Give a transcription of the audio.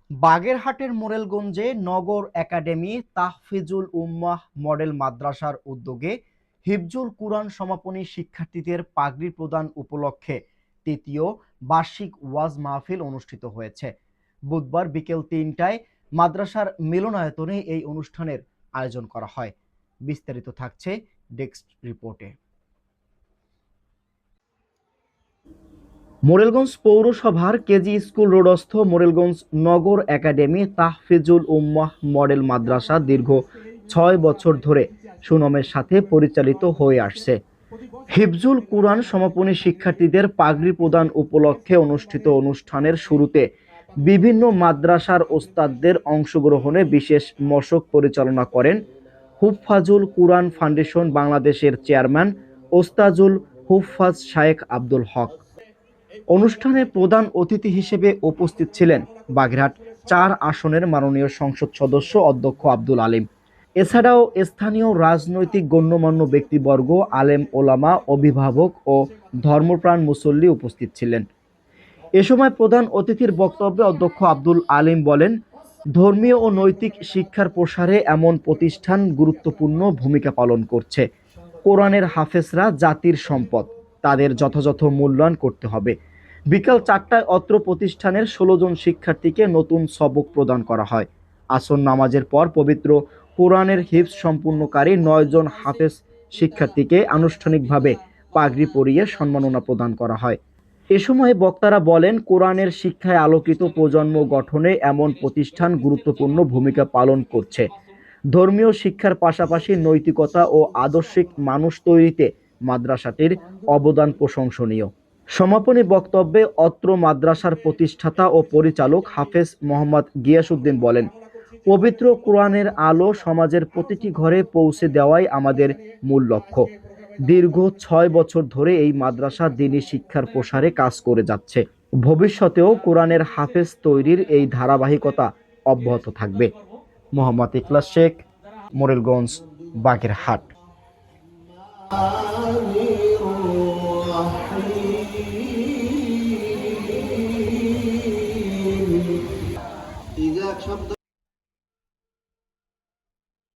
বাগেরহাটের মোরেলগঞ্জে নগর একাডেমি তাহফিজুল উম্মাহ মডেল মাদ্রাসার উদ্যোগে হিফজুল কুরআন সমাপনী শিক্ষার্থীদের পাগড়ি প্রদান উপলক্ষে তৃতীয় বার্ষিক ওয়াজ মাহফিল অনুষ্ঠিত হয়েছে। বুধবার বিকেল ৩টায় মাদ্রাসার মিলনায়তনে এই অনুষ্ঠানের আয়োজন করা হয়। বিস্তারিত থাকছে ডেস্ক রিপোর্টে। মোরেলগঞ্জ পৌরসভার কেজি স্কুল রোডস্থ মোরেলগঞ্জ নগর একাডেমি তাহফিজুল উম্মাহ মডেল মাদ্রাসা দীর্ঘ ৬ বছর ধরে সুনামের সাথে পরিচালিত হয়ে আসছে। হিফজুল কুরআন সমাপনী শিক্ষার্থীদের পাগড়ি প্রদান উপলক্ষে অনুষ্ঠিত অনুষ্ঠানের শুরুতে বিভিন্ন মাদ্রাসার ওস্তাদদের অংশগ্রহণে বিশেষ মশক পরিচালনা করেন হুফফাজুল কুরআন ফাউন্ডেশন বাংলাদেশের চেয়ারম্যান ওস্তাজুল হুফফাজ শায়েখ আব্দুল হক। অনুষ্ঠানে প্রধান অতিথি হিসেবে উপস্থিত ছিলেন বাগেরহাট ৪ আসনের মাননীয় সংসদ সদস্য অধ্যক্ষ আব্দুল আলিম। এছাড়াও স্থানীয় রাজনৈতিক গণ্যমান্য ব্যক্তিবর্গ, আলেম ওলামা, অভিভাবক ও ধর্মপ্রাণ মুসল্লি উপস্থিত ছিলেন। এ সময় প্রধান অতিথির বক্তব্যে অধ্যক্ষ আব্দুল আলিম বলেন, ধর্মীয় ও নৈতিক শিক্ষার প্রসারে এমন প্রতিষ্ঠান গুরুত্বপূর্ণ ভূমিকা পালন করছে। কোরআনের হাফেজরা জাতির সম্পদ, তাদের যথাযথ মূল্যায়ন করতে হবে। বিকাল ৪টায় অত্র প্রতিষ্ঠানের ১৬ জন শিক্ষার্থীকে নতুন সবক প্রদান করা হয়। আসর নামাজের পর পবিত্র কোরআনের হিফজ সম্পূর্ণকারী ৯ জন হাফেজ শিক্ষার্থীকে আনুষ্ঠানিকভাবে পাগড়ি পরিয়ে সম্মাননা প্রদান করা হয়। এ সময় বক্তারা বলেন, কোরআনের শিক্ষায় আলোকিত প্রজন্ম গঠনে এমন প্রতিষ্ঠান গুরুত্বপূর্ণ ভূমিকা পালন করছে। ধর্মীয় শিক্ষার পাশাপাশি নৈতিকতা ও আদর্শিক মানুষ তৈরিতে মাদ্রাসাটির অবদান প্রশংসনীয়। সমাপনী বক্তব্যে অত্র মাদ্রাসার প্রতিষ্ঠাতা ও পরিচালক হাফেজ মোহাম্মদ গিয়াসউদ্দিন বলেন, পবিত্র কোরআনের আলো সমাজের প্রতিটি ঘরে পৌঁছে দেওয়াই আমাদের মূল লক্ষ্য। দীর্ঘ ৬ বছর ধরে এই মাদ্রাসা দ্বীনি শিক্ষার প্রসারে কাজ করে যাচ্ছে। ভবিষ্যতেও কোরআনের হাফেজ তৈরির এই ধারাবাহিকতা অব্যাহত থাকবে। মোহাম্মদ ইখলাস শেখ, মোরেলগঞ্জ, বাগেরহাট।